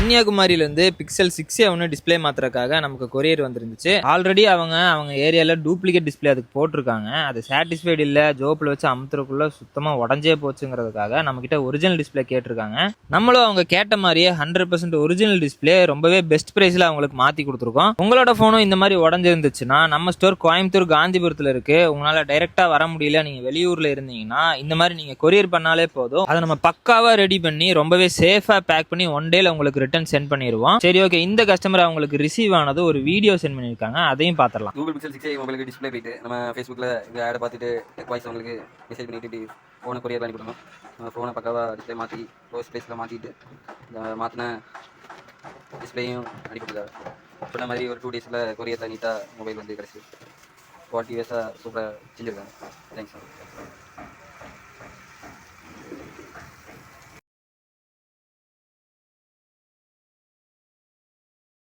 கன்னியாகுமரியிலேருந்து pixel 6A display மாத்துறதுக்காக நமக்கு courier வந்துருந்துச்சு. Already அவங்க ஏரியாவில் டூப்ளிகேட் டிஸ்பிளே அதுக்கு போட்டிருக்காங்க. அது சாட்டிஸ்ஃபைடு இல்லை, ஜோப்பில் வச்சு அமுத்துறதுக்குள்ள சுத்தமாக உடஞ்சே போச்சுங்கிறதுக்காக நம்மக்கிட்ட ஒரிஜினல் டிஸ்பிளே கேட்டிருக்காங்க. நம்மளும் அவங்க கேட்ட மாதிரியே 100% ஒரிஜினல் டிஸ்பிளே ரொம்பவே பெஸ்ட் ப்ரைஸில் அவங்களுக்கு மாற்றி கொடுத்துருக்கோம். உங்களோட ஃபோனும் இந்த மாதிரி உடஞ்சிருந்துச்சுன்னா நம்ம ஸ்டோர் கோயம்புத்தூர் காந்திபுரத்தில் இருக்குது. உங்களால் டைரெக்டாக வர முடியல, நீங்கள் வெளியூரில் இருந்தீங்கன்னா இந்த மாதிரி நீங்கள் கொரியர் பண்ணாலே போதும். அதை நம்ம பக்காவாக ரெடி பண்ணி ரொம்பவே சேஃபாக பேக் பண்ணி ஒன் டேல உங்களுக்கு ரிட்டர்ன் சென்ட் பண்ணிடுவோம். சரி, ஓகே. இந்த கஸ்டமர் அவங்களுக்கு ரிசீவ் ஆனது ஒரு வீடியோ சென்ட் பண்ணியிருக்காங்க, அதையும் பார்த்துடலாம். கூகுள் பிக்சல் 6A மொபைலுக்கு டிஸ்பிளே போயிட்டு நம்ம ஃபேஸ்புக்கில் இந்த ஆடை பார்த்துட்டு வாய்ஸ் அவங்களுக்கு மெசேஜ் பண்ணிட்டு இப்படி ஃபோனை கொரியர் பண்ணி கொடுக்கணும். நம்ம ஃபோனை பக்காவாக டிஸ்பிளே மாற்றி ரோஸ் பிளேஸில் மாற்றிட்டு இந்த மாற்றின டிஸ்பிளேயும் அனுப்பிட்டுருக்காரு. சொன்ன மாதிரி ஒரு 2 டேஸில் கொரியரில் நீட்டாக மொபைல் வந்து கிடச்சி 40 இயர்ஸாக சூப்பராக செஞ்சுருக்காங்க. தேங்க்ஸ்.